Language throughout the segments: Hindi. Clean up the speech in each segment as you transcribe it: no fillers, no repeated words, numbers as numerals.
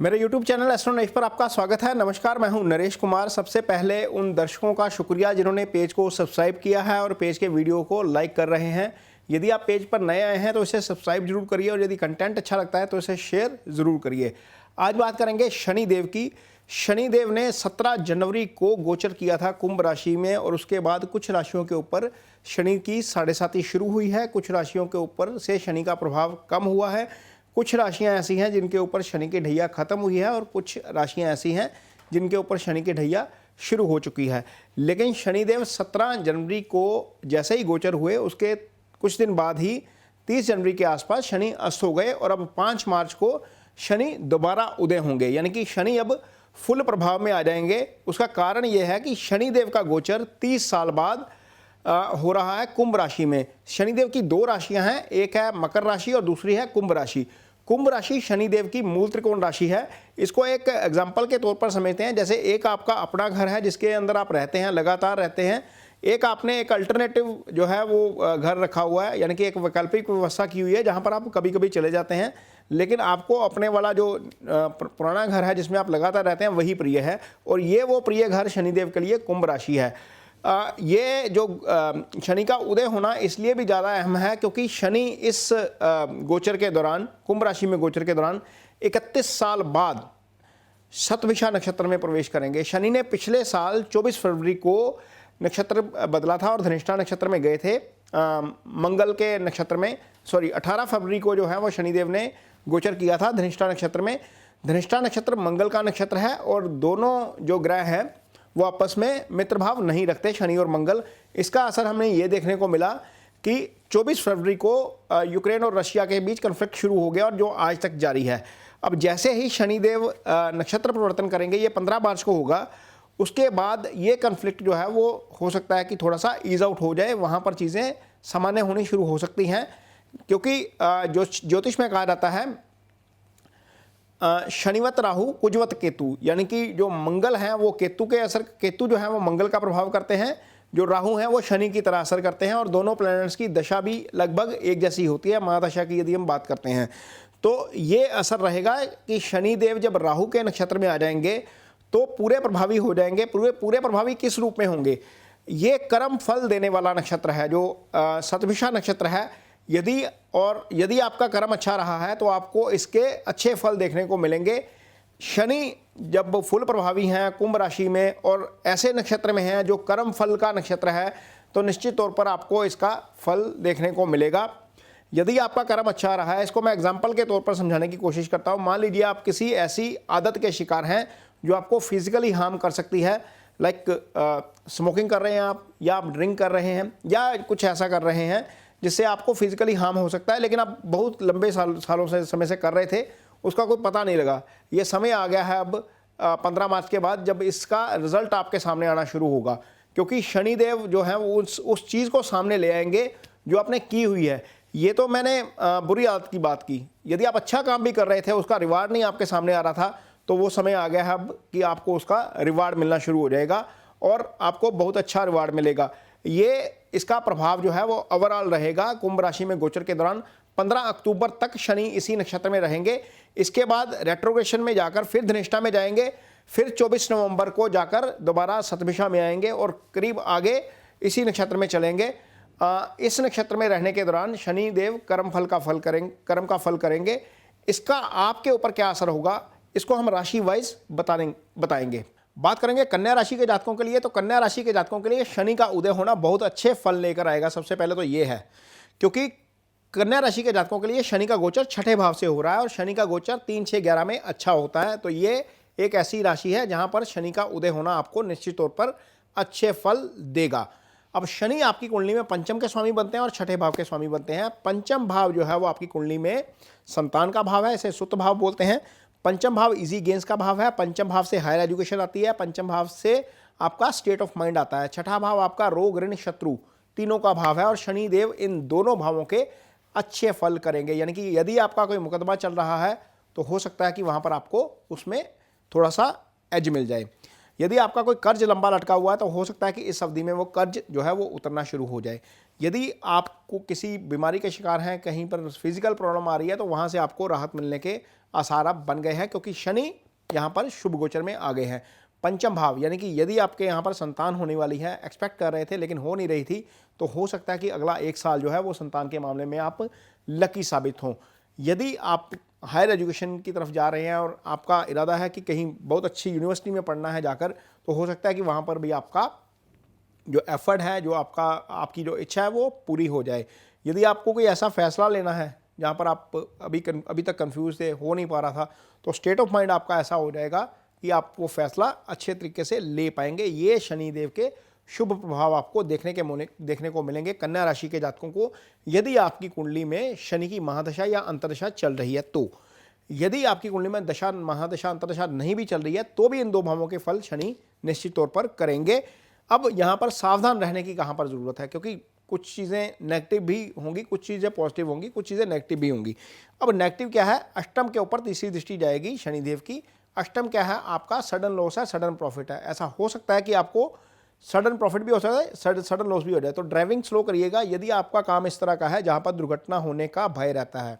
मेरे YouTube चैनल एस्ट्रो नरेश पर आपका स्वागत है। नमस्कार, मैं हूं नरेश कुमार। सबसे पहले उन दर्शकों का शुक्रिया जिन्होंने पेज को सब्सक्राइब किया है और पेज के वीडियो को लाइक कर रहे हैं। यदि आप पेज पर नए आए हैं तो इसे सब्सक्राइब जरूर करिए और यदि कंटेंट अच्छा लगता है तो इसे शेयर ज़रूर करिए। आज बात करेंगे शनिदेव की। शनिदेव ने 17 जनवरी को गोचर किया था कुंभ राशि में और उसके बाद कुछ राशियों के ऊपर शनि की साढ़ेसाती शुरू हुई है। कुछ राशियों के ऊपर से शनि का प्रभाव कम हुआ है। कुछ राशियां ऐसी हैं जिनके ऊपर शनि की ढैया खत्म हुई है और कुछ राशियां ऐसी हैं जिनके ऊपर शनि की ढैया शुरू हो चुकी है। लेकिन शनिदेव 17 जनवरी को जैसे ही गोचर हुए उसके कुछ दिन बाद ही 30 जनवरी के आसपास शनि अस्त हो गए और अब 5 मार्च को शनि दोबारा उदय होंगे, यानी कि शनि अब फुल प्रभाव में आ जाएंगे। उसका कारण यह है कि शनिदेव का गोचर 30 साल बाद हो रहा है कुंभ राशि में। शनिदेव की 2 राशियां हैं, एक है मकर राशि और दूसरी है कुंभ राशि। कुंभ राशि शनिदेव की मूल त्रिकोण राशि है। इसको एक एग्जाम्पल के तौर पर समझते हैं, जैसे एक आपका अपना घर है जिसके अंदर आप रहते हैं, लगातार रहते हैं। एक आपने एक अल्टरनेटिव जो है वो घर रखा हुआ है, यानी कि एक वैकल्पिक व्यवस्था की हुई है जहां पर आप कभी कभी चले जाते हैं, लेकिन आपको अपने वाला जो पुराना घर है जिसमें आप लगातार रहते हैं वही प्रिय है। और ये वो प्रिय घर शनिदेव के लिए कुंभ राशि है। ये जो शनि का उदय होना इसलिए भी ज़्यादा अहम है क्योंकि शनि इस गोचर के दौरान, कुंभ राशि में गोचर के दौरान 31 साल बाद शतभिषा नक्षत्र में प्रवेश करेंगे। शनि ने पिछले साल 24 फरवरी को नक्षत्र बदला था और धनिष्ठा नक्षत्र में गए थे। मंगल के नक्षत्र में 18 फरवरी को जो है वो शनिदेव ने गोचर किया था धनिष्ठा नक्षत्र में। धनिष्ठा नक्षत्र मंगल का नक्षत्र है और दोनों जो ग्रह हैं वो आपस में मित्र भाव नहीं रखते, शनि और मंगल। इसका असर हमें ये देखने को मिला कि 24 फरवरी को यूक्रेन और रशिया के बीच कन्फ्लिक्ट शुरू हो गया और जो आज तक जारी है। अब जैसे ही शनिदेव नक्षत्र परिवर्तन करेंगे, ये 15 मार्च को होगा, उसके बाद ये कन्फ्लिक्ट जो है वो हो सकता है कि थोड़ा सा ईज आउट हो जाए, वहाँ पर चीज़ें सामान्य होनी शुरू हो सकती हैं। क्योंकि जो ज्योतिष में कहा जाता है शनिवत राहु कुजवत केतु, यानी कि जो मंगल हैं वो केतु के असर, केतु जो है वो मंगल का प्रभाव करते हैं, जो राहु हैं वो शनि की तरह असर करते हैं और दोनों प्लैनेट्स की दशा भी लगभग एक जैसी होती है। महादशा की यदि हम बात करते हैं तो ये असर रहेगा कि शनिदेव जब राहु के नक्षत्र में आ जाएंगे तो पूरे प्रभावी हो जाएंगे। पूरे प्रभावी किस रूप में होंगे? ये कर्म फल देने वाला नक्षत्र है जो शतभिषा नक्षत्र है। यदि आपका कर्म अच्छा रहा है तो आपको इसके अच्छे फल देखने को मिलेंगे। शनि जब फुल प्रभावी हैं कुंभ राशि में और ऐसे नक्षत्र में हैं जो कर्म फल का नक्षत्र है, तो निश्चित तौर पर आपको इसका फल देखने को मिलेगा। यदि आपका कर्म अच्छा रहा है, इसको मैं एग्जाम्पल के तौर पर समझाने की कोशिश करता हूँ। मान लीजिए आप किसी ऐसी आदत के शिकार हैं जो आपको फिजिकली हार्म कर सकती है, लाइक स्मोकिंग कर रहे हैं आप, या आप ड्रिंक कर रहे हैं, या कुछ ऐसा कर रहे हैं जिससे आपको फिजिकली हार्म हो सकता है, लेकिन आप बहुत लंबे सालों से समय से कर रहे थे, उसका कोई पता नहीं लगा। ये समय आ गया है अब 15 मार्च के बाद जब इसका रिजल्ट आपके सामने आना शुरू होगा, क्योंकि शनिदेव जो है वो उस चीज़ को सामने ले आएंगे जो आपने की हुई है। ये तो मैंने बुरी आदत की बात की। यदि आप अच्छा काम भी कर रहे थे, उसका रिवार्ड नहीं आपके सामने आ रहा था, तो वो समय आ गया है अब कि आपको उसका रिवार्ड मिलना शुरू हो जाएगा और आपको बहुत अच्छा रिवार्ड मिलेगा। ये इसका प्रभाव जो है वो ओवरऑल रहेगा कुंभ राशि में गोचर के दौरान। 15 अक्टूबर तक शनि इसी नक्षत्र में रहेंगे। इसके बाद रेट्रोग्रेशन में जाकर फिर धनिष्ठा में जाएंगे, फिर 24 नवंबर को जाकर दोबारा शतभिषा में आएंगे और करीब आगे इसी नक्षत्र में चलेंगे। इस नक्षत्र में रहने के दौरान शनिदेव कर्म का फल करेंगे। इसका आपके ऊपर क्या असर होगा, इसको हम राशि वाइज बताएंगे। बात करेंगे कन्या राशि के जातकों के लिए, तो कन्या राशि के जातकों के लिए शनि का उदय होना बहुत अच्छे फल लेकर आएगा। सबसे पहले तो ये है क्योंकि कन्या राशि के जातकों के लिए शनि का गोचर 6ठे भाव से हो रहा है और शनि का गोचर 3, 6, 11 में अच्छा होता है। तो ये एक ऐसी राशि है जहां पर शनि का उदय होना आपको निश्चित तौर पर अच्छे फल देगा। अब शनि आपकी कुंडली में पंचम के स्वामी बनते हैं और 6ठे भाव के स्वामी बनते हैं। पंचम भाव जो है वो आपकी कुंडली में संतान का भाव है, इसे सुत भाव बोलते हैं। पंचम भाव इजी गेंस का भाव है। पंचम भाव से हायर एजुकेशन आती है। पंचम भाव से आपका स्टेट ऑफ माइंड आता है। 6ठा भाव आपका रोग, ऋण, शत्रु तीनों का भाव है और शनिदेव इन दोनों भावों के अच्छे फल करेंगे। यानी कि यदि आपका कोई मुकदमा चल रहा है तो हो सकता है कि वहां पर आपको उसमें थोड़ा सा एज मिल जाए। यदि आपका कोई कर्ज लंबा लटका हुआ है तो हो सकता है कि इस अवधि में वो कर्ज जो है वो उतरना शुरू हो जाए। यदि आपको किसी बीमारी के शिकार हैं, कहीं पर फिजिकल प्रॉब्लम आ रही है, तो वहाँ से आपको राहत मिलने के आसार अब बन गए हैं, क्योंकि शनि यहाँ पर शुभ गोचर में आ गए हैं। पंचम भाव, यानी कि यदि आपके यहाँ पर संतान होने वाली है, एक्सपेक्ट कर रहे थे लेकिन हो नहीं रही थी, तो हो सकता है कि अगला 1 साल जो है वो संतान के मामले में आप लकी साबित हों। यदि आप हायर एजुकेशन की तरफ जा रहे हैं और आपका इरादा है कि कहीं बहुत अच्छी यूनिवर्सिटी में पढ़ना है जाकर, तो हो सकता है कि वहाँ पर भी आपका जो एफर्ट है, जो आपकी जो इच्छा है वो पूरी हो जाए। यदि आपको कोई ऐसा फैसला लेना है जहाँ पर आप अभी तक कंफ्यूज थे, हो नहीं पा रहा था, तो स्टेट ऑफ माइंड आपका ऐसा हो जाएगा कि आप वो फैसला अच्छे तरीके से ले पाएंगे। ये शनिदेव के शुभ प्रभाव आपको देखने को मिलेंगे कन्या राशि के जातकों को, यदि आपकी कुंडली में शनि की महादशा या अंतर्दशा चल रही है तो। यदि आपकी कुंडली में दशा, महादशा, अंतर्दशा नहीं भी चल रही है तो भी इन 2 भावों के फल शनि निश्चित तौर पर करेंगे। अब यहाँ पर सावधान रहने की कहाँ पर ज़रूरत है, क्योंकि कुछ चीज़ें नेगेटिव भी होंगी, कुछ चीज़ें पॉजिटिव होंगी, कुछ चीज़ें नेगेटिव भी होंगी। अब नेगेटिव क्या है, अष्टम के ऊपर तीसरी दृष्टि जाएगी शनिदेव की। अष्टम क्या है, आपका सडन लॉस है, सडन प्रॉफिट है। ऐसा हो सकता है कि आपको सडन प्रॉफिट भी हो सकता है, सडन लॉस भी हो जाए। तो ड्राइविंग स्लो करिएगा यदि आपका काम इस तरह का है जहाँ पर दुर्घटना होने का भय रहता है।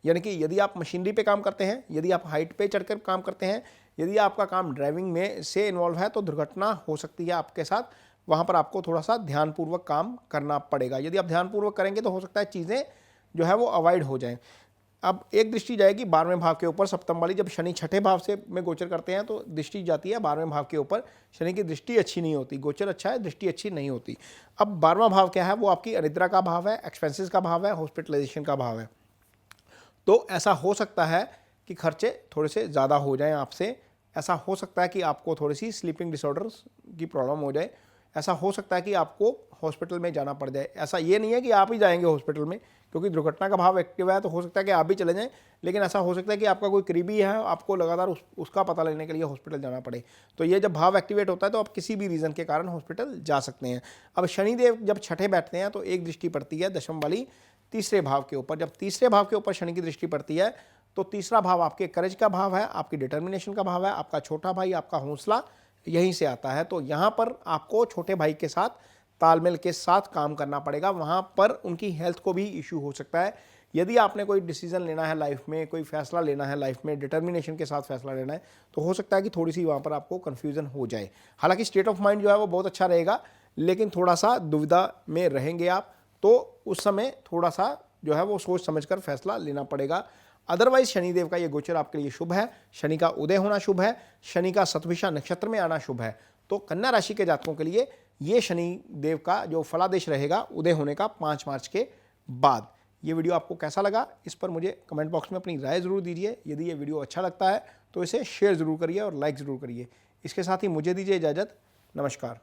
यानी कि यदि आप मशीनरी पे काम करते हैं, यदि आप हाइट पे चढ़कर काम करते हैं, यदि आपका काम ड्राइविंग में से इन्वॉल्व है, तो दुर्घटना हो सकती है आपके साथ। वहाँ पर आपको थोड़ा सा ध्यानपूर्वक काम करना पड़ेगा। यदि आप ध्यानपूर्वक करेंगे तो हो सकता है चीज़ें जो है वो अवॉइड हो जाएं। अब एक दृष्टि जाएगी 12वें भाव के ऊपर, सप्तम वाली। जब शनि छठे भाव से में गोचर करते हैं तो दृष्टि जाती है 12वें भाव के ऊपर। शनि की दृष्टि अच्छी नहीं होती, गोचर अच्छा है, दृष्टि अच्छी नहीं होती। अब 12वां भाव क्या है, वो आपकी अनिद्रा का भाव है, एक्सपेंसेस का भाव है, हॉस्पिटलाइजेशन का भाव है। तो ऐसा हो सकता है कि खर्चे थोड़े से ज़्यादा हो जाएं आपसे। ऐसा हो सकता है कि आपको थोड़ी सी स्लीपिंग डिसऑर्डर्स की प्रॉब्लम हो जाए। ऐसा हो सकता है कि आपको हॉस्पिटल में जाना पड़ जाए। ऐसा ये नहीं है कि आप ही जाएंगे हॉस्पिटल में, क्योंकि दुर्घटना का भाव एक्टिव है, तो हो सकता है कि आप भी चले जाएं। लेकिन ऐसा हो सकता है कि आपका कोई करीबी है, आपको लगातार उसका पता लेने के लिए हॉस्पिटल जाना पड़े। तो ये जब भाव एक्टिवेट होता है तो आप किसी भी रीज़न के कारण हॉस्पिटल जा सकते हैं। अब शनिदेव जब छठे बैठते हैं तो एक दृष्टि पड़ती है दशम वाली तीसरे भाव के ऊपर। जब तीसरे भाव के ऊपर शनि की दृष्टि पड़ती है तो तीसरा भाव आपके करेज का भाव है, आपकी डिटर्मिनेशन का भाव है, आपका छोटा भाई, आपका हौसला यहीं से आता है। तो यहाँ पर आपको छोटे भाई के साथ तालमेल के साथ काम करना पड़ेगा। वहाँ पर उनकी हेल्थ को भी इशू हो सकता है। यदि आपने कोई डिसीजन लेना है लाइफ में, कोई फैसला लेना है लाइफ में, डिटर्मिनेशन के साथ फैसला लेना है, तो हो सकता है कि थोड़ी सी वहाँ पर आपको कन्फ्यूजन हो जाए। हालांकि स्टेट ऑफ माइंड जो है वो बहुत अच्छा रहेगा, लेकिन थोड़ा सा दुविधा में रहेंगे आप, तो उस समय थोड़ा सा जो है वो सोच समझकर फैसला लेना पड़ेगा। अदरवाइज शनिदेव का ये गोचर आपके लिए शुभ है। शनि का उदय होना शुभ है, शनि का शतभिषा नक्षत्र में आना शुभ है। तो कन्या राशि के जातकों के लिए ये शनि देव का जो फलादेश रहेगा उदय होने का 5 मार्च के बाद। ये वीडियो आपको कैसा लगा, इस पर मुझे कमेंट बॉक्स में अपनी राय ज़रूर दीजिए। यदि ये वीडियो अच्छा लगता है तो इसे शेयर ज़रूर करिए और लाइक ज़रूर करिए। इसके साथ ही मुझे दीजिए इजाज़त। नमस्कार।